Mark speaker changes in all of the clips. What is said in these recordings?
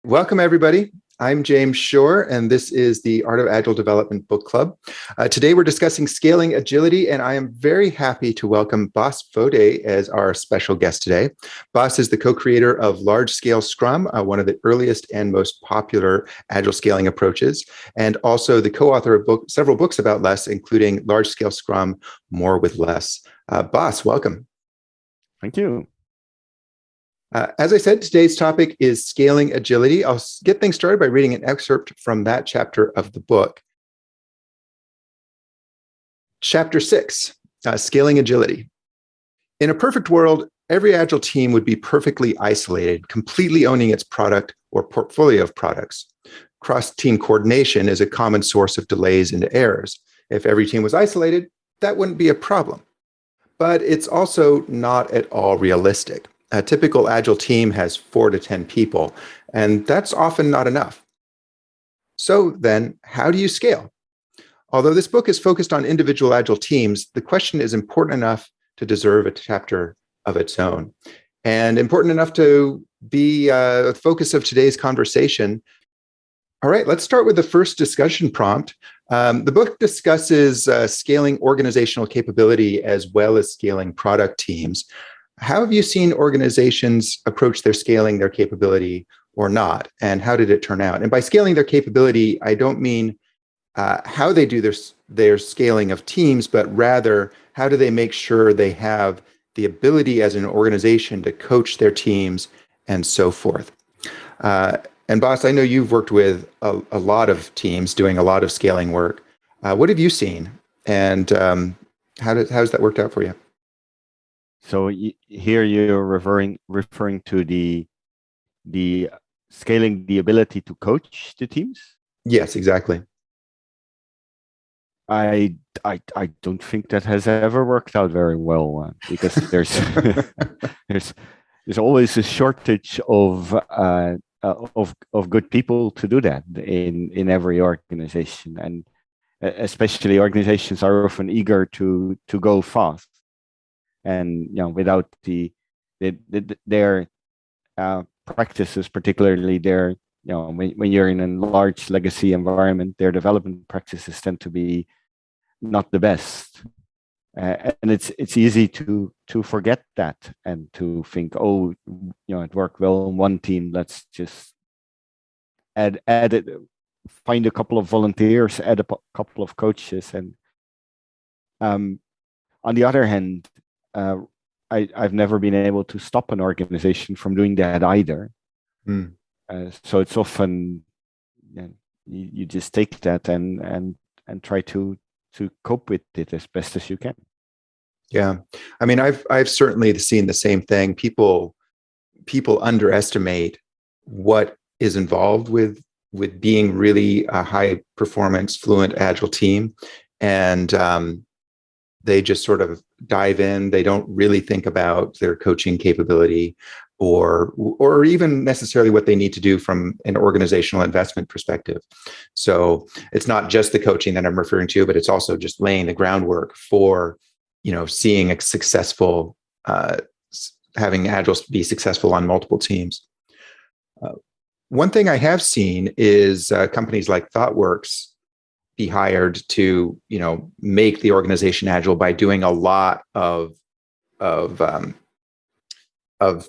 Speaker 1: Welcome, everybody. I'm James Shore, and this is the Art of Agile Development Book Club. Today, we're discussing scaling agility, and I am very happy to welcome Bas Vodde as our special guest today. Bas is the co-creator of Large-Scale Scrum, one of the earliest and most popular agile scaling approaches, and also the co-author of several books about less, including Large-Scale Scrum, More with Less. Bas, welcome.
Speaker 2: Thank you.
Speaker 1: As I said, today's topic is scaling agility. I'll get things started by reading an excerpt from that chapter of the book. Chapter 6, Scaling Agility. In a perfect world, every Agile team would be perfectly isolated, completely owning its product or portfolio of products. Cross-team coordination is a common source of delays and errors. If every team was isolated, that wouldn't be a problem. But it's also not at all realistic. A typical Agile team has 4 to 10 people, and that's often not enough. So then, how do you scale? Although this book is focused on individual Agile teams, the question is important enough to deserve a chapter of its own, and important enough to be the focus of today's conversation. All right, let's start with the first discussion prompt. The book discusses scaling organizational capability as well as scaling product teams. How have you seen organizations approach their scaling their capability or not? And how did it turn out? And by scaling their capability, I don't mean how they do their scaling of teams, but rather how do they make sure they have the ability as an organization to coach their teams and so forth. And Bas, I know you've worked with a lot of teams doing a lot of scaling work. What have you seen? And how's that worked out for you?
Speaker 2: So here you're referring to the scaling the ability to coach the teams?
Speaker 1: Yes, exactly.
Speaker 2: I don't think that has ever worked out very well because there's there's always a shortage of good people to do that in every organization, and especially organizations are often eager to go fast. And without their practices, particularly their when you're in a large legacy environment, their development practices tend to be not the best, and it's easy to forget that and to think, oh, it worked well on one team. Let's just add it, find a couple of volunteers, add a couple of coaches, and on the other hand. I've never been able to stop an organization from doing that either. So it's often you just take that and try to cope with it as best as you can.
Speaker 1: Yeah, I mean, I've certainly seen the same thing. People underestimate what is involved with being really a high performance, fluent, agile team, and they just sort of dive in. They don't really think about their coaching capability or even necessarily what they need to do from an organizational investment perspective. So it's not just the coaching that I'm referring to, but it's also just laying the groundwork for, seeing a successful, having Agile be successful on multiple teams. One thing I have seen is companies like ThoughtWorks be hired to, make the organization agile by doing a lot of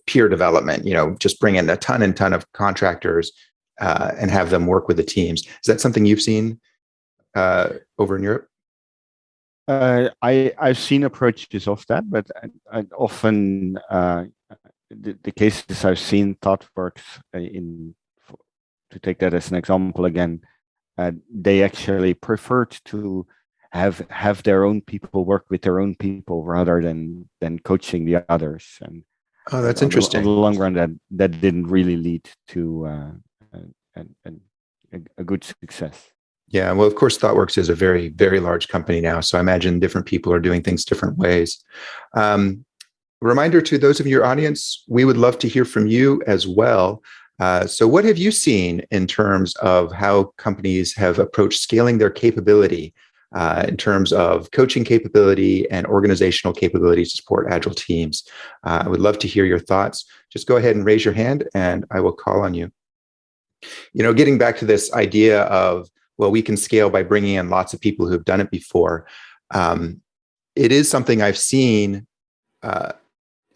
Speaker 1: peer development. Just bring in a ton of contractors and have them work with the teams. Is that something you've seen over in Europe?
Speaker 2: I've seen approaches of that, but I often the cases I've seen ThoughtWorks to take that as an example again. They actually preferred to have their own people work with their own people rather than coaching the others. And
Speaker 1: that's interesting.
Speaker 2: In the long run, that didn't really lead to a good success.
Speaker 1: Yeah, well, of course, ThoughtWorks is a very, very large company now, so I imagine different people are doing things different ways. Reminder to those of your audience, we would love to hear from you as well. So what have you seen in terms of how companies have approached scaling their capability in terms of coaching capability and organizational capability to support Agile teams? I would love to hear your thoughts. Just go ahead and raise your hand and I will call on you. Getting back to this idea of, well, we can scale by bringing in lots of people who've done it before. It is something I've seen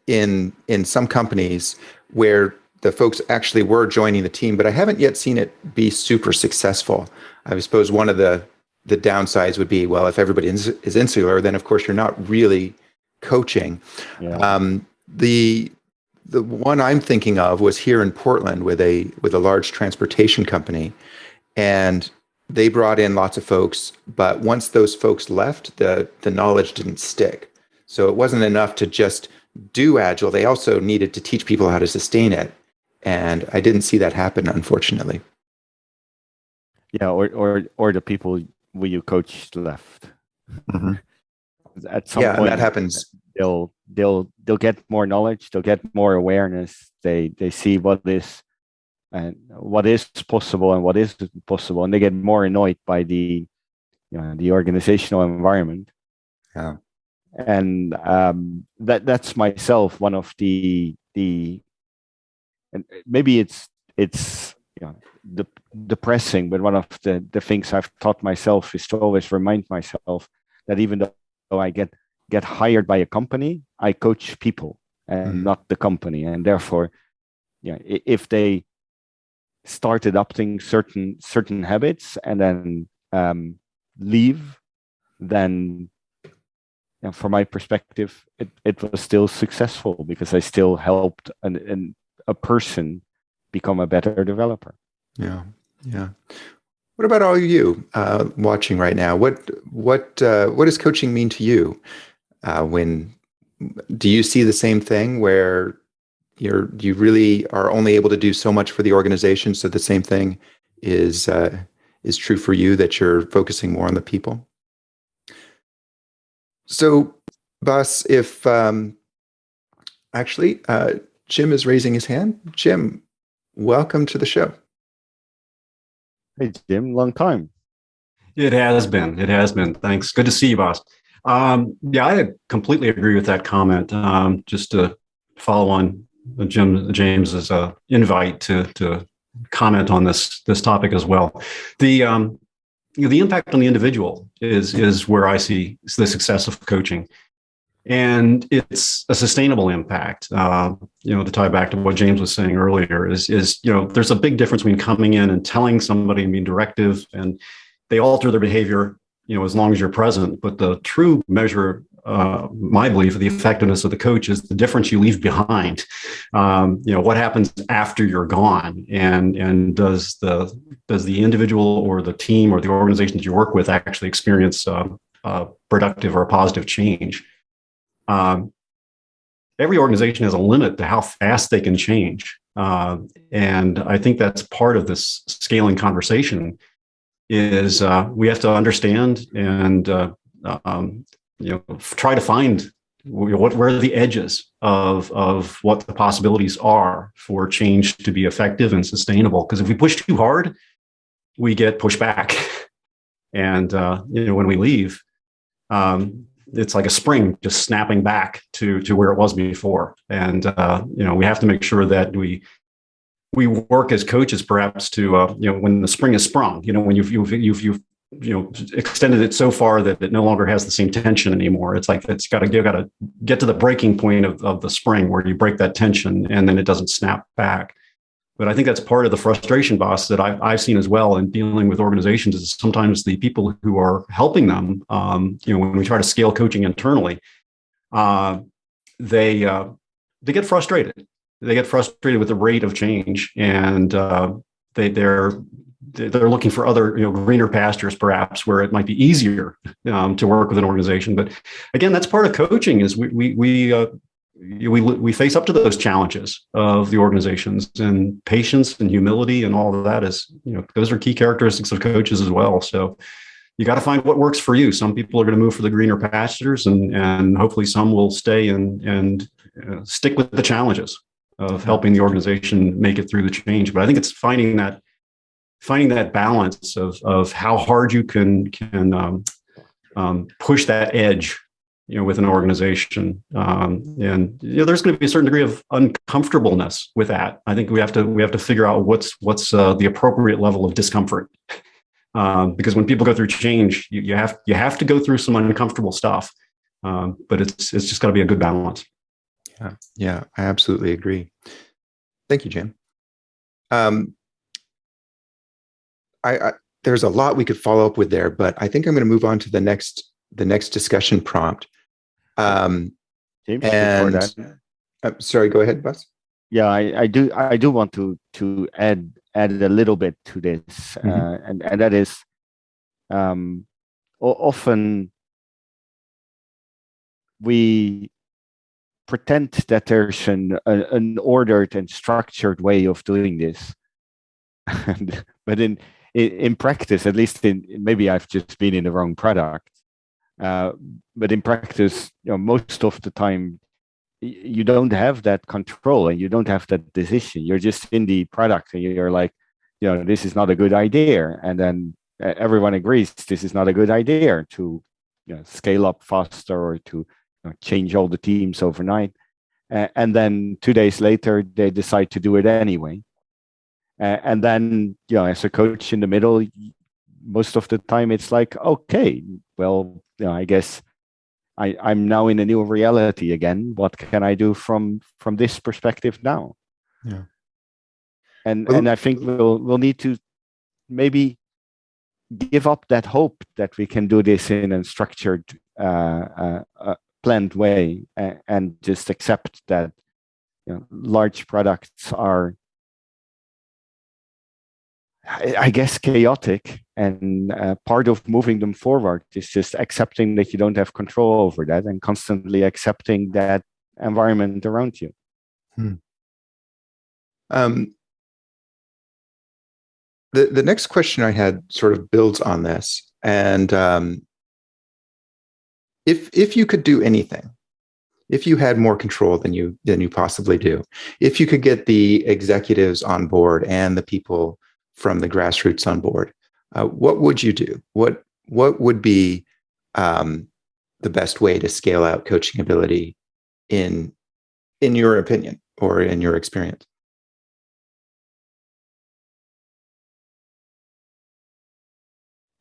Speaker 1: in some companies where the folks actually were joining the team, but I haven't yet seen it be super successful. I suppose one of the downsides would be, well, if everybody is insular, then of course you're not really coaching.
Speaker 2: Yeah.
Speaker 1: The one I'm thinking of was here in Portland with a large transportation company, and they brought in lots of folks, but once those folks left, the knowledge didn't stick. So it wasn't enough to just do Agile. They also needed to teach people how to sustain it. And I didn't see that happen, unfortunately.
Speaker 2: Yeah, or the people you coached left.
Speaker 1: Mm-hmm.
Speaker 2: At some point,
Speaker 1: and that happens.
Speaker 2: They'll get more knowledge. They'll get more awareness. They see what is possible and what isn't possible, and they get more annoyed by the organizational environment.
Speaker 1: Yeah.
Speaker 2: And that's myself one of the and maybe it's depressing, but one of the things I've taught myself is to always remind myself that even though I get hired by a company, I coach people and not the company, and therefore, if they start adopting certain habits and then leave, then from my perspective, it was still successful because I still helped a person become a better developer.
Speaker 1: Yeah. What about all you watching right now? What does coaching mean to you? When do you see the same thing where you really are only able to do so much for the organization? So the same thing is true for you, that you're focusing more on the people. So, Bas, if actually Jim is raising his hand. Jim, welcome to the show.
Speaker 2: Hey, Jim, long time.
Speaker 3: It has been. Thanks. Good to see you, Bas. Yeah, I completely agree with that comment. Just to follow on James's invite to comment on this topic as well. The impact on the individual is where I see the success of coaching, and it's a sustainable impact. To tie back to what James was saying earlier, is there's a big difference between coming in and telling somebody and being directive, and they alter their behavior, as long as you're present. But the true measure, my belief, of the effectiveness of the coach is the difference you leave behind. What happens after you're gone, and does the individual or the team or the organization that you work with actually experience a productive or a positive change? Every organization has a limit to how fast they can change, and I think that's part of this scaling conversation. Is we have to understand and try to find where are the edges of what the possibilities are for change to be effective and sustainable. Because if we push too hard, we get pushed back, and when we leave, it's like a spring just snapping back to where it was before. And we have to make sure that we work as coaches, perhaps, to when the spring is sprung, when you've extended it so far that it no longer has the same tension anymore. It's like you got to get to the breaking point of the spring where you break that tension and then it doesn't snap back. But I think that's part of the frustration, Bas, that I've seen as well in dealing with organizations, is sometimes the people who are helping them, when we try to scale coaching internally, they get frustrated. They get frustrated with the rate of change, and they're looking for other greener pastures, perhaps, where it might be easier to work with an organization. But again, that's part of coaching. Is we face up to those challenges of the organizations, and patience and humility and all of that is those are key characteristics of coaches as well. So you got to find what works for you. Some people are going to move for the greener pastures, and hopefully some will stay and stick with the challenges of helping the organization make it through the change. But I think it's finding that balance of how hard you can push that edge with an organization, and there's going to be a certain degree of uncomfortableness with that. I think we have to figure out what's the appropriate level of discomfort, because when people go through change, you have to go through some uncomfortable stuff, but it's just got to be a good balance.
Speaker 1: Yeah, I absolutely agree. Thank you, Jim. There's a lot we could follow up with there, but I think I'm going to move on to the next discussion prompt.
Speaker 2: James, before that,
Speaker 1: sorry, go ahead, Bas.
Speaker 2: Yeah, I do want to add a little bit to this, and that is, often we pretend that there's an ordered and structured way of doing this, but in practice, at least maybe I've just been in the wrong product, but in practice, most of the time, you don't have that control and you don't have that decision. You're just in the product and you're like, this is not a good idea, and then everyone agrees this is not a good idea to scale up faster or to change all the teams overnight, and then 2 days later they decide to do it anyway. And then, as a coach in the middle, most of the time it's like, okay, well, I guess I'm now in a new reality again. What can I do from this perspective now?
Speaker 1: Yeah.
Speaker 2: And I think we'll need to maybe give up that hope that we can do this in a structured, planned way, and just accept that large products are, I guess, chaotic, and part of moving them forward is just accepting that you don't have control over that and constantly accepting that environment around you.
Speaker 1: The next question I had sort of builds on this, and if you could do anything, if you had more control than you possibly do, if you could get the executives on board and the people from the grassroots on board, what would you do? What would be the best way to scale out coaching ability in your opinion or in your experience?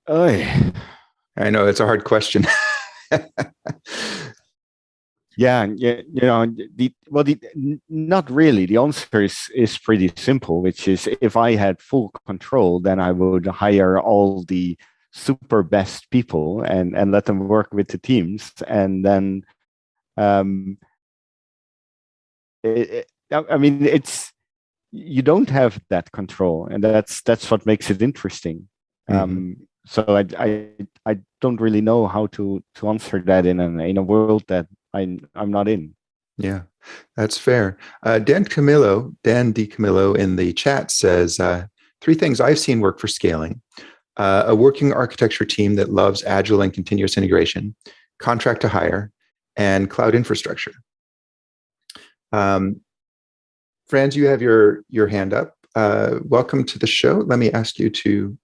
Speaker 1: I know it's a hard question.
Speaker 2: Yeah, not really. The answer is pretty simple, which is, if I had full control, then I would hire all the super best people and let them work with the teams, and then it's, you don't have that control, and that's what makes it interesting. So I don't really know how to answer that in a world that I'm not in.
Speaker 1: Yeah, that's fair. Dan D. Camillo in the chat says, 3 things I've seen work for scaling: a working architecture team that loves Agile and continuous integration, contract to hire, and cloud infrastructure. Franz, you have your hand up. Welcome to the show. Let me ask you to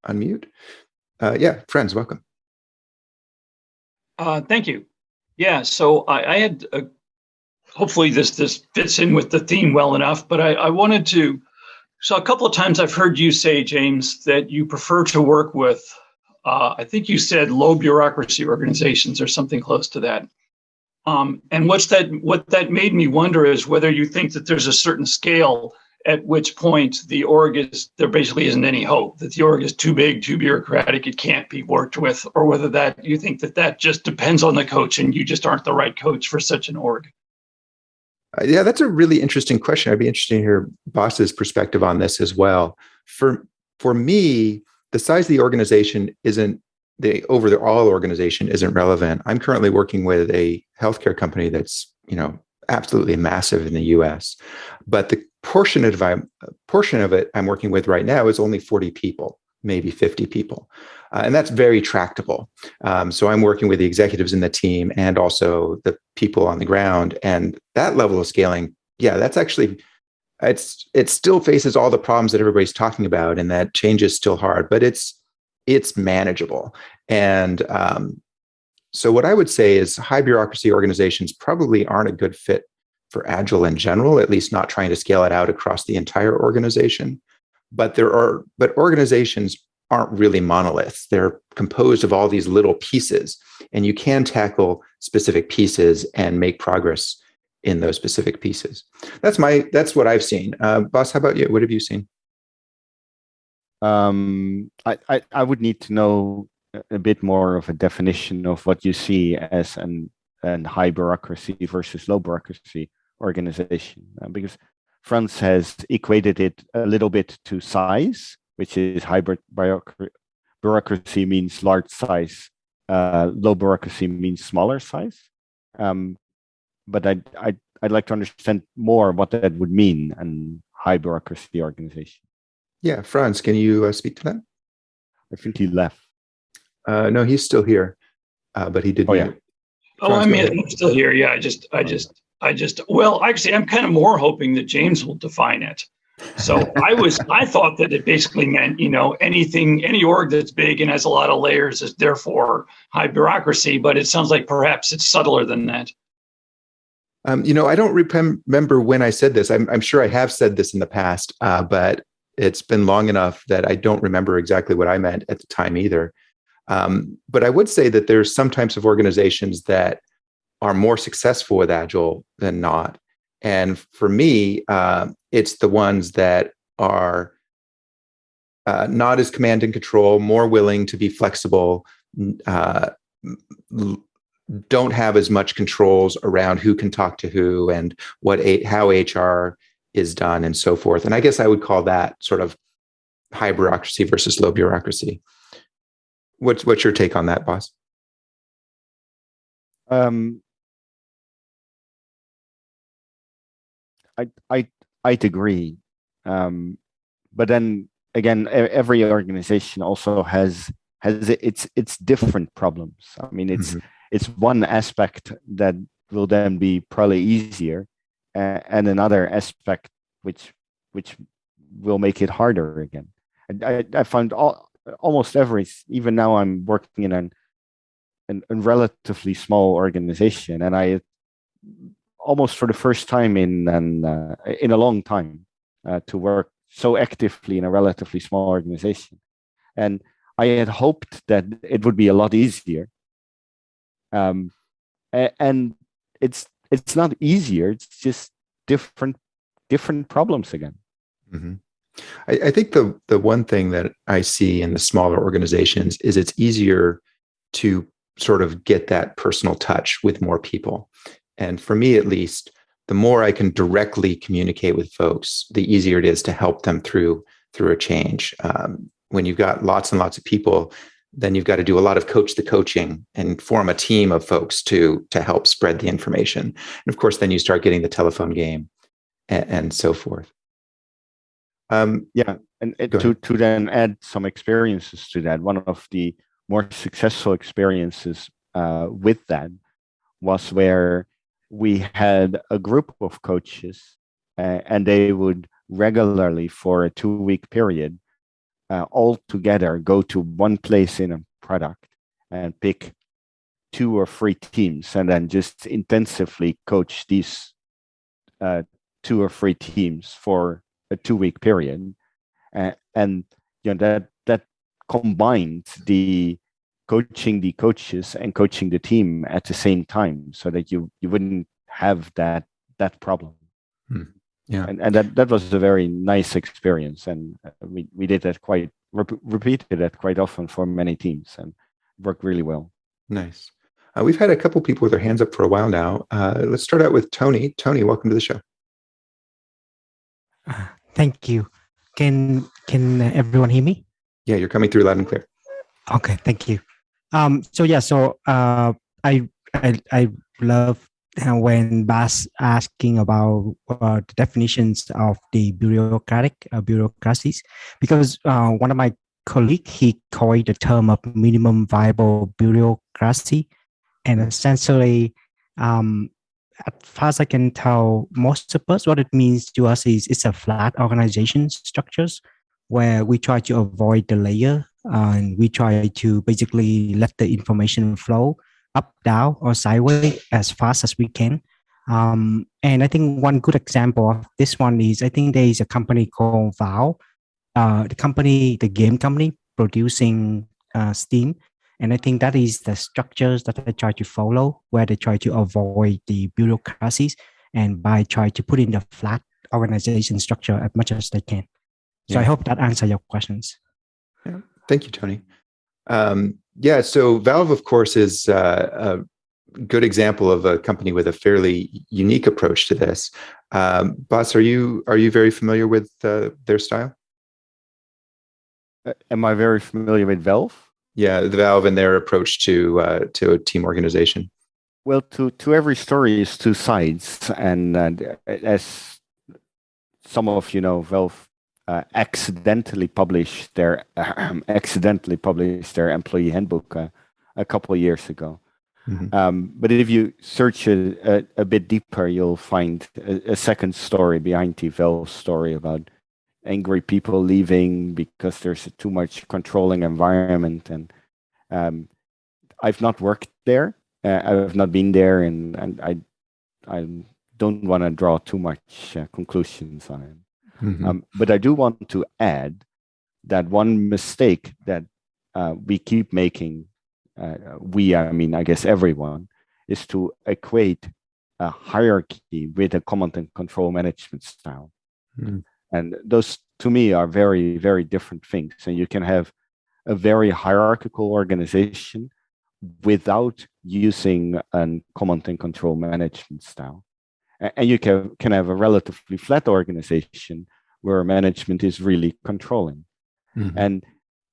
Speaker 1: unmute. Yeah, Franz, welcome.
Speaker 4: Thank you. Yeah, so I had, hopefully this fits in with the theme well enough, but I wanted to, so a couple of times I've heard you say, James, that you prefer to work with, I think you said low bureaucracy organizations or something close to that. And what that made me wonder is whether you think that there's a certain scale at which point there basically isn't any hope, that the org is too big, too bureaucratic, it can't be worked with, or whether that you think that just depends on the coach and you just aren't the right coach for such an org.
Speaker 1: Yeah, that's a really interesting question. I'd be interested to hear Bas's perspective on this as well. For me, the size of the organization isn't, the overall organization isn't relevant. I'm currently working with a healthcare company that's, absolutely massive in the US, but the portion of it I'm working with right now is only 40 people, maybe 50 people. And that's very tractable. So I'm working with the executives in the team and also the people on the ground. And that level of scaling, yeah, that's actually, it still faces all the problems that everybody's talking about, and that change is still hard, but it's manageable. And So what I would say is high bureaucracy organizations probably aren't a good fit for Agile in general, at least not trying to scale it out across the entire organization. But organizations aren't really monoliths. They're composed of all these little pieces, and you can tackle specific pieces and make progress in those specific pieces. That's what I've seen. Bas, how about you? What have you seen?
Speaker 2: I would need to know a bit more of a definition of what you see as an high bureaucracy versus low bureaucracy organization, because Franz has equated it a little bit to size, which is high bureaucracy means large size, low bureaucracy means smaller size. But I'd like to understand more what that would mean in high bureaucracy organization.
Speaker 1: Yeah, Franz, can you speak to that?
Speaker 2: I think he left.
Speaker 1: No, he's still here, but he did.
Speaker 2: Oh, yeah.
Speaker 4: Franz, I'm still here. Yeah, well, actually, I'm kind of more hoping that James will define it. So I thought that it basically meant, any org that's big and has a lot of layers is therefore high bureaucracy, but it sounds like perhaps it's subtler than that.
Speaker 1: I don't remember when I said this. I'm sure I have said this in the past, but it's been long enough that I don't remember exactly what I meant at the time either. But I would say that there's some types of organizations that are more successful with Agile than not. And for me, it's the ones that are not as command and control, more willing to be flexible, don't have as much controls around who can talk to who and how HR is done and so forth. And I guess I would call that sort of high bureaucracy versus low bureaucracy. What's your take on that, Bas?
Speaker 2: I'd agree, but then again, every organization also has its different problems. I mean, it's one aspect that will then be probably easier, and another aspect which will make it harder again. I found almost even now I'm working in a relatively small organization, and I almost for the first time in a long time to work so actively in a relatively small organization, and I had hoped that it would be a lot easier. And it's not easier. It's just different problems again.
Speaker 1: Mm-hmm. I think the one thing that I see in the smaller organizations is it's easier to sort of get that personal touch with more people. And for me, at least, the more I can directly communicate with folks, the easier it is to help them through a change. When you've got lots and lots of people, then you've got to do a lot of coach the coaching and form a team of folks to help spread the information. And of course, then you start getting the telephone game and so forth.
Speaker 2: And to then add some experiences to that, one of the more successful experiences with that was where we had a group of coaches and they would regularly for a 2-week period all together go to one place in a product and pick 2 or 3 teams and then just intensively coach these 2 or 3 teams for a 2-week period, and that combined the coaching the coaches and coaching the team at the same time, so that you wouldn't have that problem.
Speaker 1: Yeah,
Speaker 2: and that was a very nice experience, and we did that repeated that quite often for many teams, and worked really well.
Speaker 1: Nice. We've had a couple people with their hands up for a while now. Let's start out with Tony. Tony, welcome to the show.
Speaker 5: Thank you. Can everyone hear me?
Speaker 1: Yeah, you're coming through loud and clear.
Speaker 5: Okay, thank you. I love when Bas asking about the definitions of the bureaucracies, because one of my colleagues, he coined the term of minimum viable bureaucracy, and essentially, as far as I can tell, most of us, what it means to us is it's a flat organization structures where we try to avoid the layer and we try to basically let the information flow up, down, or sideways as fast as we can. And I think one good example of this one is I think there is a company called Valve, the game company producing Steam. And I think that is the structures that they try to follow, where they try to avoid the bureaucracies and by trying to put in the flat organization structure as much as they can. So I hope that answers your questions.
Speaker 1: Yeah. Thank you, Tony. So Valve, of course, is a good example of a company with a fairly unique approach to this. Bas, are you very familiar with their style?
Speaker 2: Am I very familiar with Valve?
Speaker 1: Yeah, the Valve and their approach to a team organization.
Speaker 2: Well, to every story is two sides, and as some of you know, Valve accidentally published their employee handbook a couple of years ago. Mm-hmm. But if you search a bit deeper, you'll find a second story behind the Valve story about angry people leaving because there's a too much controlling environment. And I've not worked there. I've not been there, and I don't want to draw too much conclusions on it. Mm-hmm. But I do want to add that one mistake that we keep making, I guess everyone, is to equate a hierarchy with a command and control management style. Mm. And those, to me, are very, very different things. And you can have a very hierarchical organization without using a command and control management style. And you can have a relatively flat organization where management is really controlling. Mm-hmm. And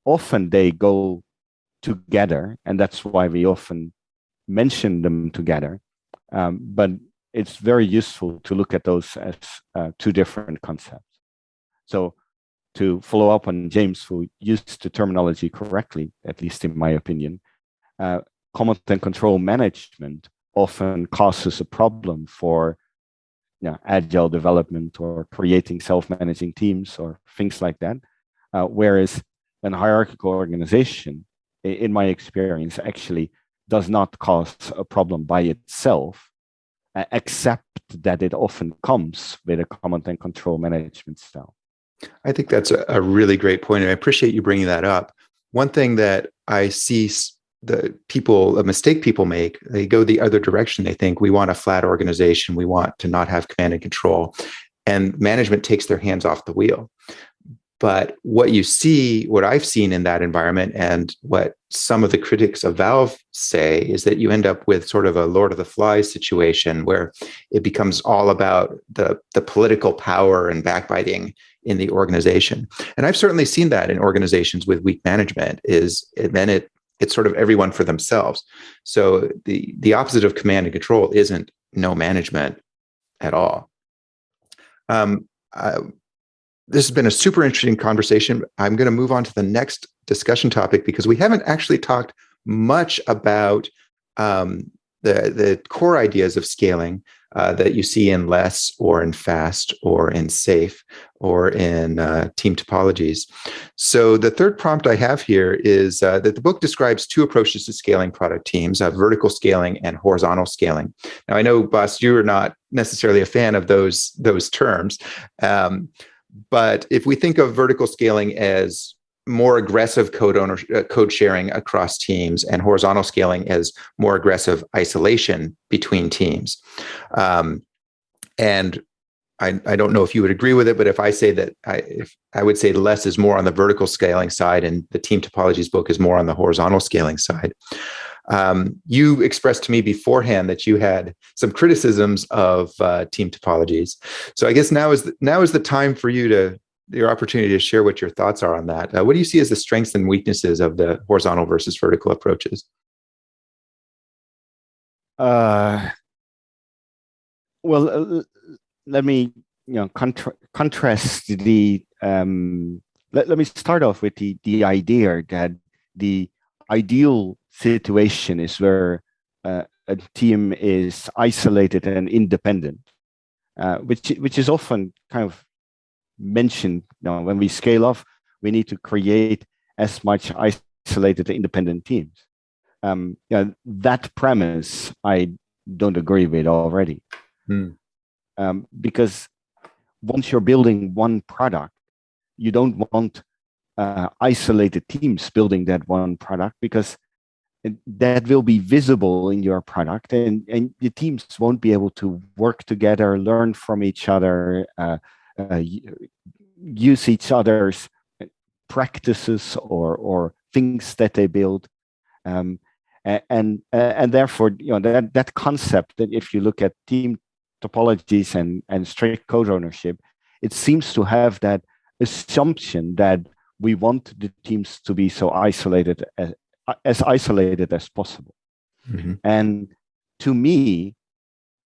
Speaker 2: often they go together, and that's why we often mention them together. But it's very useful to look at those as two different concepts. So to follow up on James, who used the terminology correctly, at least in my opinion, command and control management often causes a problem for agile development or creating self-managing teams or things like that. Whereas an hierarchical organization, in my experience, actually does not cause a problem by itself, except that it often comes with a command and control management style.
Speaker 1: I think that's a really great point, and I appreciate you bringing that up. One thing that I see a mistake people make, they go the other direction. They think we want a flat organization. We want to not have command and control, and management takes their hands off the wheel. But what I've seen in that environment, and what some of the critics of Valve say, is that you end up with sort of a Lord of the Flies situation where it becomes all about the political power and backbiting in the organization. And I've certainly seen that in organizations with weak management, it's sort of everyone for themselves. So the opposite of command and control isn't no management at all. This has been a super interesting conversation. I'm going to move on to the next discussion topic because we haven't actually talked much about the core ideas of scaling that you see in less or in fast or in safe or in team topologies. So the third prompt I have here is that the book describes two approaches to scaling product teams, vertical scaling and horizontal scaling. Now, I know, Bas, you are not necessarily a fan of those terms. But if we think of vertical scaling as more aggressive code sharing across teams, and horizontal scaling as more aggressive isolation between teams, and I don't know if you would agree with it, but if I say that, I would say less is more on the vertical scaling side, and the Team Topologies book is more on the horizontal scaling side. You expressed to me beforehand that you had some criticisms of Team Topologies. So I guess now is the time for your opportunity to share what your thoughts are on that. What do you see as the strengths and weaknesses of the horizontal versus vertical approaches?
Speaker 2: Let me contrast the. Let me start off with the idea that the ideal situation is where a team is isolated and independent, which is often kind of mentioned. When we scale off, we need to create as much isolated independent teams. that premise I don't agree with already. Because once you're building one product, you don't want isolated teams building that one product, because that will be visible in your product, and the teams won't be able to work together, learn from each other, use each other's practices or things that they build. And therefore, that concept, that if you look at team topologies and strict code ownership, it seems to have that assumption that we want the teams to be so isolated as isolated as possible. And to me,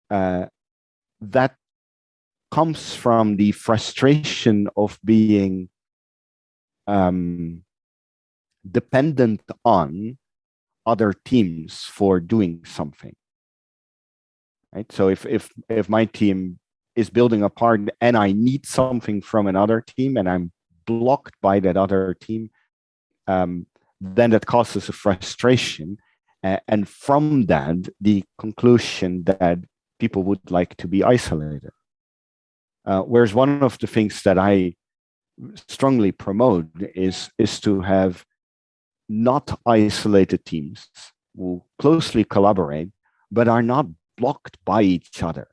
Speaker 2: that comes from the frustration of being dependent on other teams for doing something. Right? So if my team is building a part and I need something from another team and I'm blocked by that other team, then that causes a frustration. And from that, the conclusion that people would like to be isolated. Whereas one of the things that I strongly promote is to have not isolated teams who closely collaborate, but are not blocked by each other.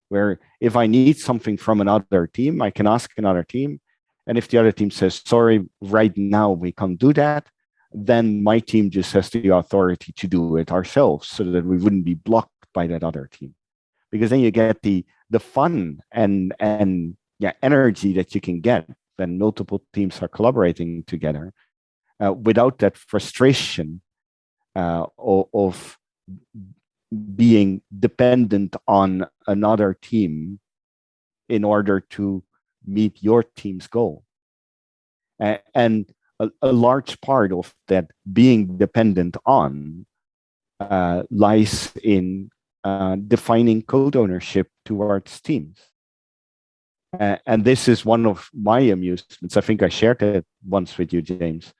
Speaker 2: Where if I need something from another team, I can ask another team. And if the other team says, sorry, right now we can't do that, then my team just has the authority to do it ourselves, so that we wouldn't be blocked by that other team. Because then you get the fun and energy that you can get when multiple teams are collaborating together, without that frustration of being dependent on another team in order to meet your team's goal. And a large part of that being dependent on lies in defining code ownership towards teams. And this is one of my amusements. I think I shared it once with you, James.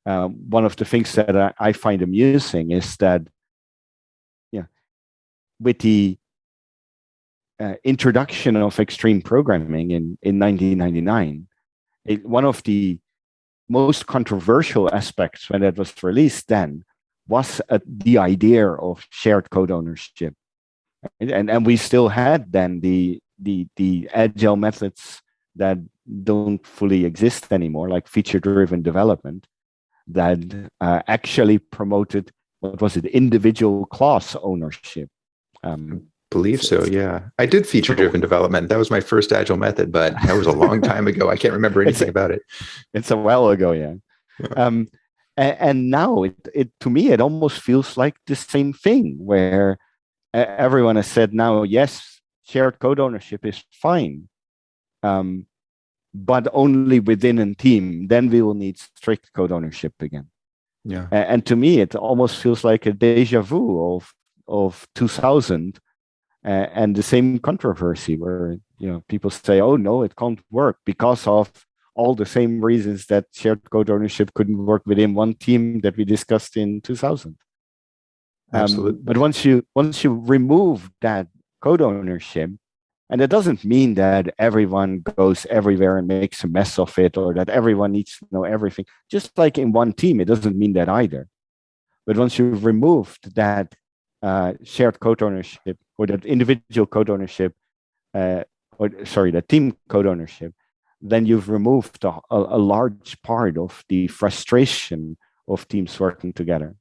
Speaker 2: One of the things that I find amusing is that, with the introduction of extreme programming in 1999, one of the most controversial aspects when it was released then was the idea of shared code ownership. And we still had then the agile methods that don't fully exist anymore, like feature-driven development, that actually promoted, individual class ownership.
Speaker 1: Believe so, yeah. I did feature-driven development. That was my first agile method, but that was a long time ago. I can't remember anything about it.
Speaker 2: It's a while ago, yeah. And now, it to me, it almost feels like the same thing, where everyone has said now, yes, shared code ownership is fine, but only within a team. Then we will need strict code ownership again.
Speaker 1: Yeah.
Speaker 2: And to me, it almost feels like a deja vu of 2000, and the same controversy where people say, "Oh no, it can't work because of all the same reasons that shared code ownership couldn't work within one team that we discussed in 2000."
Speaker 1: Absolutely.
Speaker 2: But once you remove that code ownership, and it doesn't mean that everyone goes everywhere and makes a mess of it, or that everyone needs to know everything. Just like in one team, it doesn't mean that either. But once you've removed that shared code ownership, or that individual code ownership, that team code ownership, then you've removed a large part of the frustration of teams working together.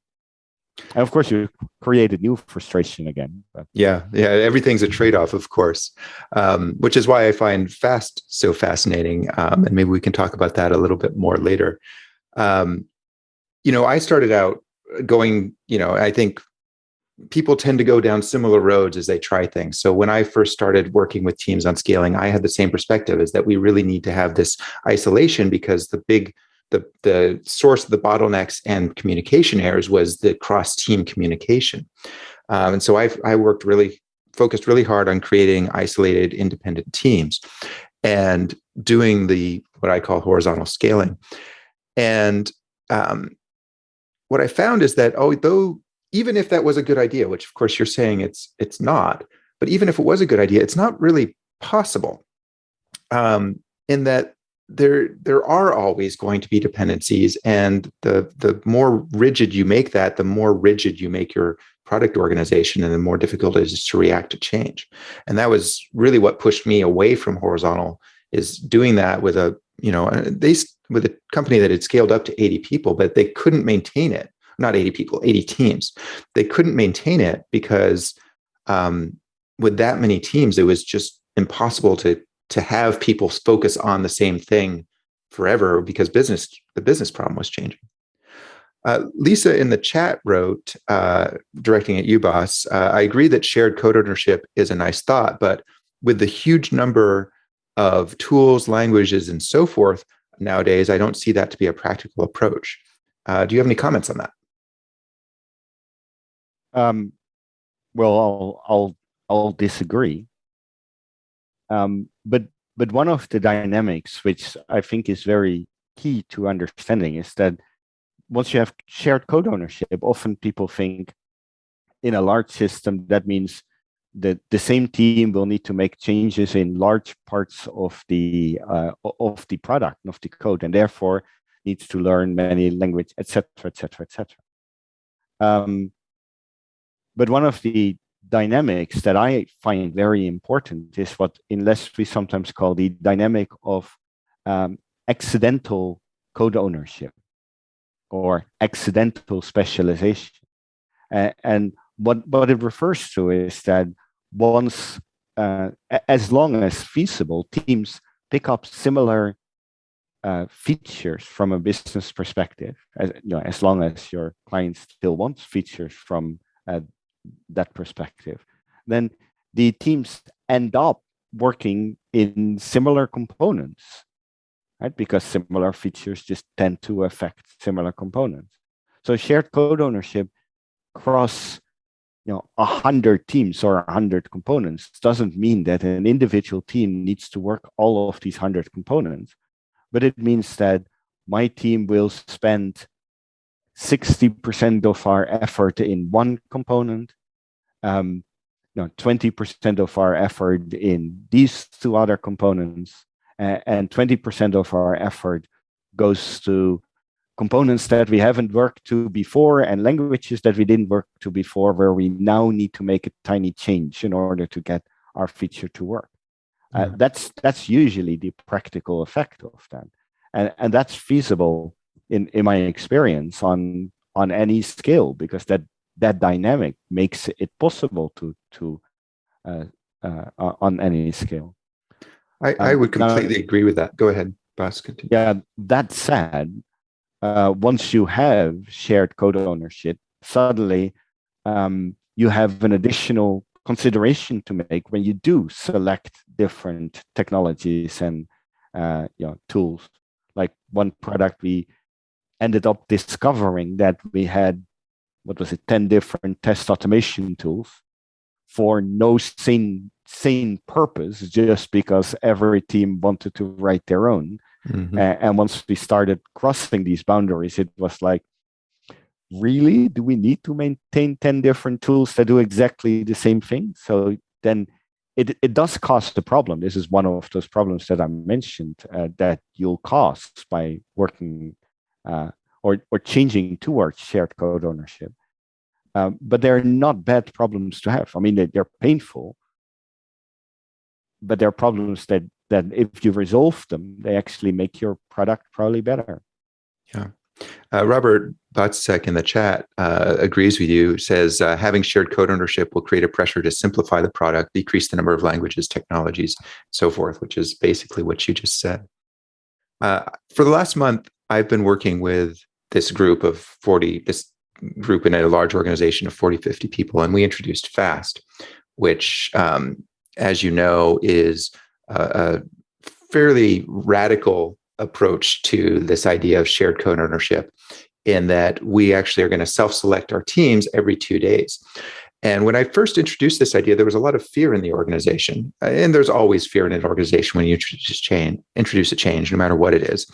Speaker 2: And of course, you created new frustration again. But.
Speaker 1: Yeah, everything's a trade-off, of course, which is why I find FAST so fascinating. And maybe we can talk about that a little bit more later. I started out going, I think people tend to go down similar roads as they try things. So when I first started working with teams on scaling, I had the same perspective, is that we really need to have this isolation, because the source of the bottlenecks and communication errors was the cross-team communication. And so I focused really hard on creating isolated independent teams and doing what I call horizontal scaling. And what I found is that, though, even if that was a good idea, which of course you're saying it's not, but even if it was a good idea, it's not really possible. In that there are always going to be dependencies, and the more rigid you make that, the more rigid you make your product organization, and the more difficult it is to react to change. And that was really what pushed me away from horizontal, is doing that with with a company that had scaled up to 80 people, but they couldn't maintain it. Not 80 people, 80 teams. They couldn't maintain it because with that many teams, it was just impossible to have people focus on the same thing forever, because the business problem was changing. Lisa in the chat wrote, directing at you, Bas, I agree that shared code ownership is a nice thought, but with the huge number of tools, languages, and so forth nowadays, I don't see that to be a practical approach. Do you have any comments on that?
Speaker 2: Well, I'll disagree. But one of the dynamics which I think is very key to understanding is that once you have shared code ownership, often people think in a large system that means that the same team will need to make changes in large parts of the product, of the code, and therefore needs to learn many languages, etc., etc., etc. But one of the dynamics that I find very important is what in Less we sometimes call the dynamic of accidental code ownership or accidental specialization. And what it refers to is that once, as long as feasible, teams pick up similar features from a business perspective, as long as your client still wants features from that perspective, then the teams end up working in similar components, right? Because similar features just tend to affect similar components. So shared code ownership across 100 teams or 100 components doesn't mean that an individual team needs to work all of these 100 components, but it means that my team will spend 60% of our effort in one component, 20% of our effort in these two other components, and 20% of our effort goes to components that we haven't worked to before and languages that we didn't work to before, where we now need to make a tiny change in order to get our feature to work. That's usually the practical effect of that, and that's feasible in my experience on any scale, because that dynamic makes it possible to on any scale.
Speaker 1: I would completely agree with that. Go ahead, Bas. Continue.
Speaker 2: Yeah, that said, once you have shared code ownership, suddenly you have an additional consideration to make when you do select different technologies and tools. Like one product, we ended up discovering that we had 10 different test automation tools for no sane purpose, just because every team wanted to write their own. Mm-hmm. And once we started crossing these boundaries, it was like, really? Do we need to maintain 10 different tools that do exactly the same thing? So then it does cause the problem. This is one of those problems that I mentioned that you'll cause by working or changing towards shared code ownership. But they're not bad problems to have. I mean, they're painful, but they're problems that if you resolve them, they actually make your product probably better.
Speaker 1: Yeah. Robert Botzek in the chat agrees with you, says having shared code ownership will create a pressure to simplify the product, decrease the number of languages, technologies, so forth, which is basically what you just said. For the last month, I've been working with this group of 40, this group in a large organization of 40, 50 people, and we introduced FAST, which, as you know, is a fairly radical approach to this idea of shared code ownership, in that we actually are going to self-select our teams every 2 days. And when I first introduced this idea, there was a lot of fear in the organization. And there's always fear in an organization when you introduce a change, no matter what it is.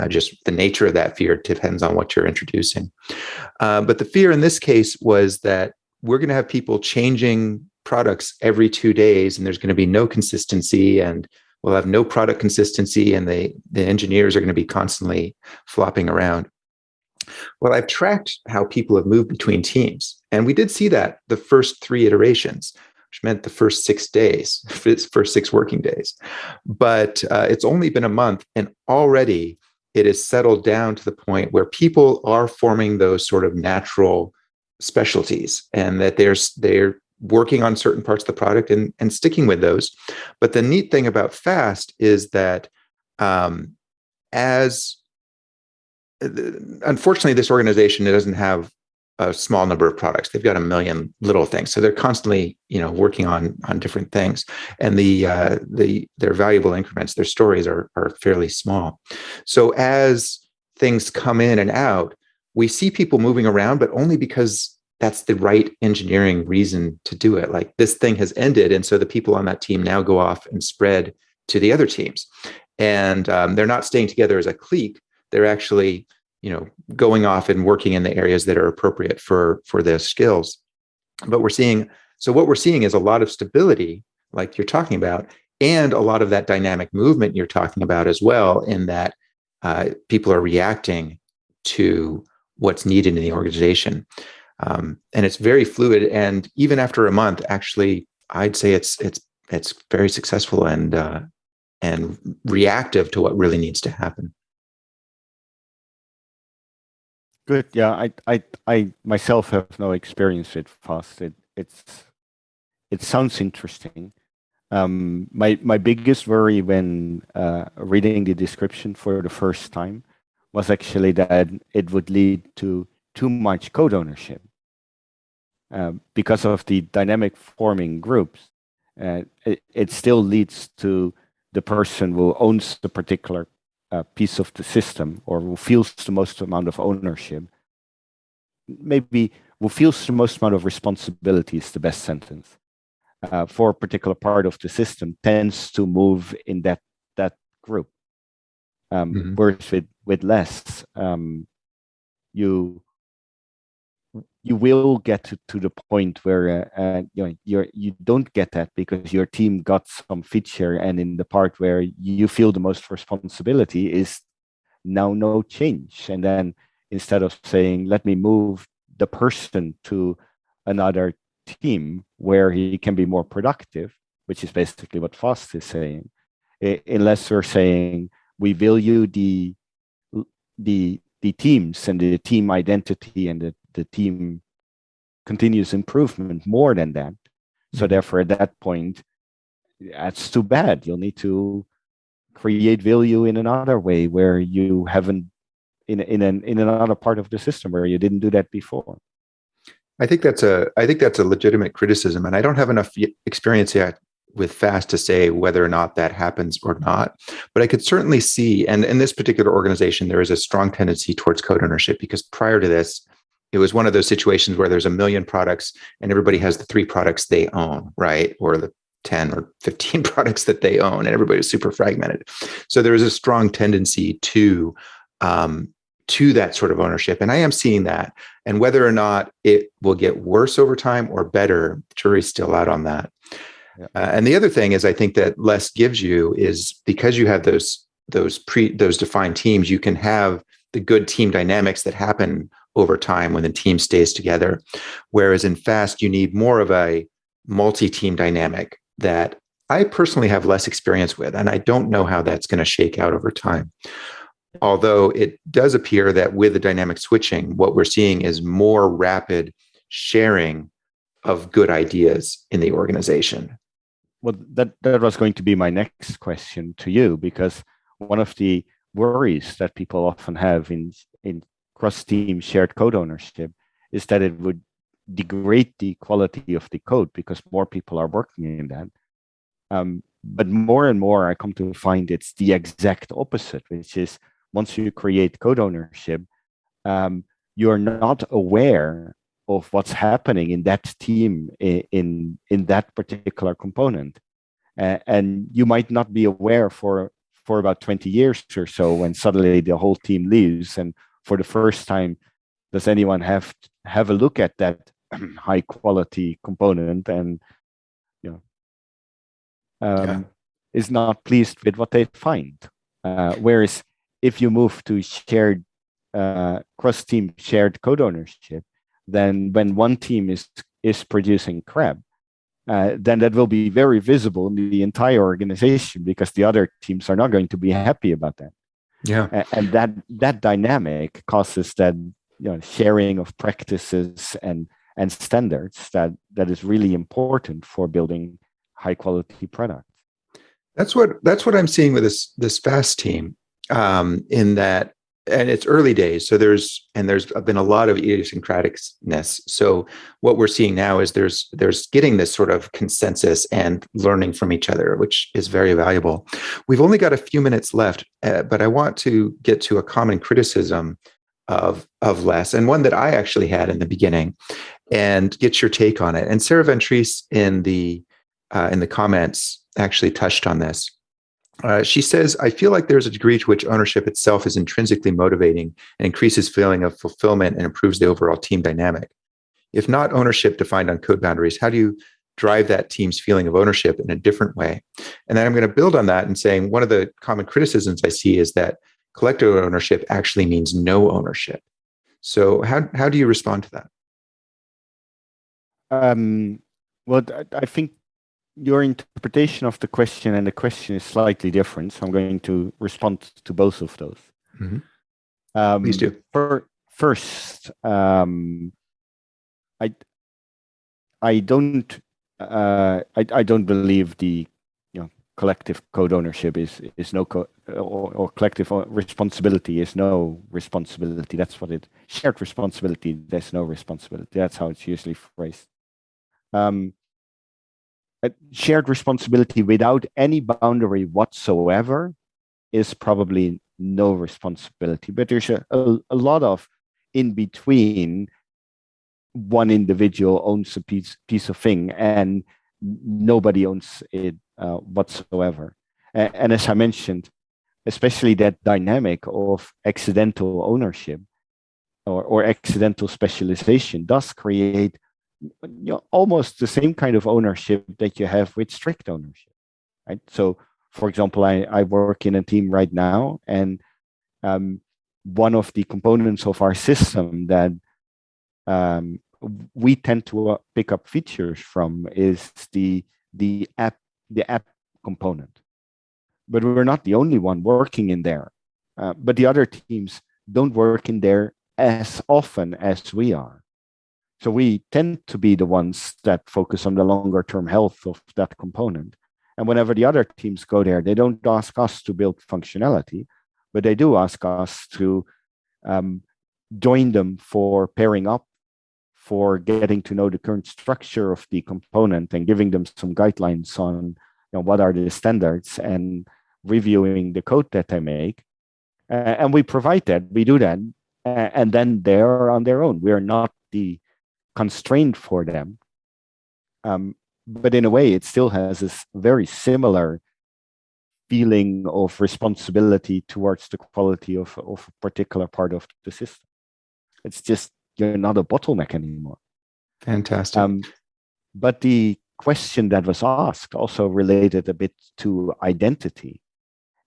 Speaker 1: Just the nature of that fear depends on what you're introducing. But the fear in this case was that we're going to have people changing products every 2 days, and there's going to be no consistency, and we'll have no product consistency, and the engineers are going to be constantly flopping around. Well, I've tracked how people have moved between teams, and we did see that the first 3 iterations, which meant the first 6 days, first 6 working days. But it's only been a month, and already it has settled down to the point where people are forming those sort of natural specialties, and that they're working on certain parts of the product and sticking with those. But the neat thing about FAST is that unfortunately, this organization doesn't have a small number of products. They've got a million little things, so they're constantly, working on different things. And their valuable increments, their stories are fairly small. So as things come in and out, we see people moving around, but only because that's the right engineering reason to do it. Like, this thing has ended, and so the people on that team now go off and spread to the other teams, and they're not staying together as a clique. They're actually, going off and working in the areas that are appropriate for their skills. But what we're seeing is a lot of stability, like you're talking about, and a lot of that dynamic movement you're talking about as well, in that people are reacting to what's needed in the organization. And it's very fluid. And even after a month, actually, I'd say it's very successful and reactive to what really needs to happen.
Speaker 2: Good. Yeah, I myself have no experience with FAST. It sounds interesting. My biggest worry when reading the description for the first time was actually that it would lead to too much code ownership. Because of the dynamic forming groups, it still leads to the person who owns the particular piece of the system, or who feels the most amount of ownership. Maybe who feels the most amount of responsibility is the best sentence. For a particular part of the system tends to move in that group. Whereas with less, you will get to the point where you don't get that because your team got some feature, and in the part where you feel the most responsibility is now no change. And then instead of saying, let me move the person to another team where he can be more productive, which is basically what FAST is saying, unless we're saying we value the teams and the team identity and the team continuous improvement more than that. So therefore, at that point, that's too bad. You'll need to create value in another way where you haven't in another part of the system where you didn't do that before.
Speaker 1: I think that's a legitimate criticism, and I don't have enough experience yet with FAST to say whether or not that happens or not. But I could certainly see, and in this particular organization, there is a strong tendency towards code ownership, because prior to this, it was one of those situations where there's a million products and everybody has the 3 products they own, right? Or the 10 or 15 products that they own, and everybody's super fragmented. So there is a strong tendency to that sort of ownership. And I am seeing that. And whether or not it will get worse over time or better, the jury's still out on that. Yeah. And the other thing is, I think that less gives you is, because you have those defined teams, you can have the good team dynamics that happen over time when the team stays together. Whereas in FAST, you need more of a multi-team dynamic that I personally have less experience with, and I don't know how that's going to shake out over time. Although it does appear that with the dynamic switching, what we're seeing is more rapid sharing of good ideas in the organization.
Speaker 2: Well, that was going to be my next question to you, because one of the worries that people often have in cross-team shared code ownership is that it would degrade the quality of the code because more people are working in that. But more and more, I come to find it's the exact opposite, which is once you create code ownership, you're not aware of what's happening in that team in that particular component. And you might not be aware for about 20 years or so, when suddenly the whole team leaves, and for the first time does anyone have a look at that high quality component, and is not pleased with what they find. Whereas if you move to shared cross-team shared code ownership, then when one team is producing crap, then that will be very visible in the entire organization, because the other teams are not going to be happy about that.
Speaker 1: Yeah.
Speaker 2: And that dynamic causes that sharing of practices and standards that is really important for building high quality products.
Speaker 1: That's what I'm seeing with this fast team, in that, and it's early days. So there's been a lot of idiosyncraticness. So what we're seeing now is there's getting this sort of consensus and learning from each other, which is very valuable. We've only got a few minutes left, but I want to get to a common criticism of less, and one that I actually had in the beginning, and get your take on it. And Sarah Ventris in the comments actually touched on this. She says, I feel like there's a degree to which ownership itself is intrinsically motivating and increases feeling of fulfillment and improves the overall team dynamic. If not ownership defined on code boundaries, how do you drive that team's feeling of ownership in a different way? And then I'm going to build on that and saying one of the common criticisms I see is that collective ownership actually means no ownership. So how do you respond to that?
Speaker 2: Well, I think your interpretation of the question and the question is slightly different. So I'm going to respond to both of those.
Speaker 1: Mm-hmm. Please do.
Speaker 2: First, I don't believe the collective code ownership is no or collective responsibility is no responsibility. That's what shared responsibility. There's no responsibility. That's how it's usually phrased. Shared responsibility without any boundary whatsoever is probably no responsibility. But there's a lot of in between. One individual owns a piece of thing and nobody owns it whatsoever. And as I mentioned, especially that dynamic of accidental ownership or accidental specialization does create almost the same kind of ownership that you have with strict ownership, right? So, for example, I work in a team right now, and one of the components of our system that we tend to pick up features from is the app component. But we're not the only one working in there. But the other teams don't work in there as often as we are. So we tend to be the ones that focus on the longer term health of that component. And whenever the other teams go there, they don't ask us to build functionality, but they do ask us to join them for pairing up, for getting to know the current structure of the component and giving them some guidelines on what are the standards and reviewing the code that they make. And we provide that, we do that. And then they're on their own. We are not the constraint for them. But in a way, it still has this very similar feeling of responsibility towards the quality of a particular part of the system. It's just you're not a bottleneck anymore.
Speaker 1: Fantastic.
Speaker 2: But the question that was asked also related a bit to identity.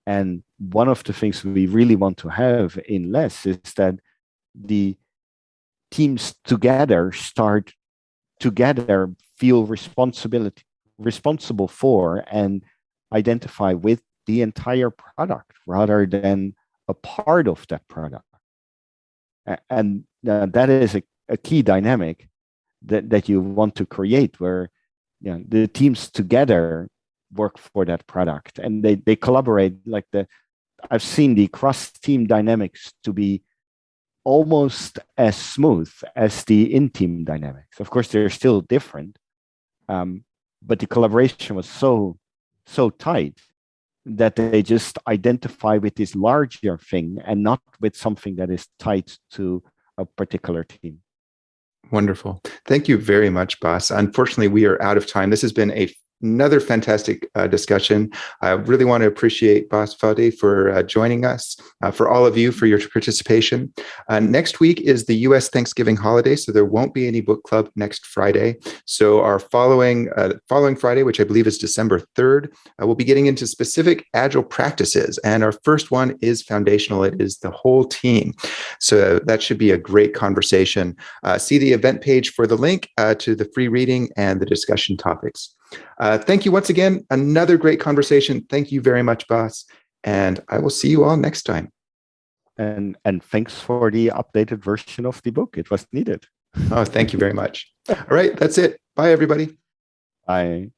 Speaker 2: And one of the things we really want to have in less is that the teams together start together, feel responsible for and identify with the entire product rather than a part of that product. And that is a key dynamic that you want to create, where the teams together work for that product and they collaborate. Like I've seen the cross-team dynamics to be almost as smooth as the in-team dynamics. Of course, they're still different, but the collaboration was so tight that they just identify with this larger thing and not with something that is tied to a particular team.
Speaker 1: Wonderful. Thank you very much, Bas. Unfortunately, we are out of time. This has been another fantastic discussion. I really want to appreciate Bas Vodde for joining us, for all of you for your participation. Next week is the U.S. Thanksgiving holiday, so there won't be any book club next Friday. So our following Friday, which I believe is December 3rd, we'll be getting into specific Agile practices. And our first one is foundational. It is the whole team. So that should be a great conversation. See the event page for the link to the free reading and the discussion topics. Thank you once again. Another great conversation. Thank you very much, Bas. And I will see you all next time.
Speaker 2: And thanks for the updated version of the book. It was needed.
Speaker 1: Oh, thank you very much. All right, that's it. Bye, everybody.
Speaker 2: Bye.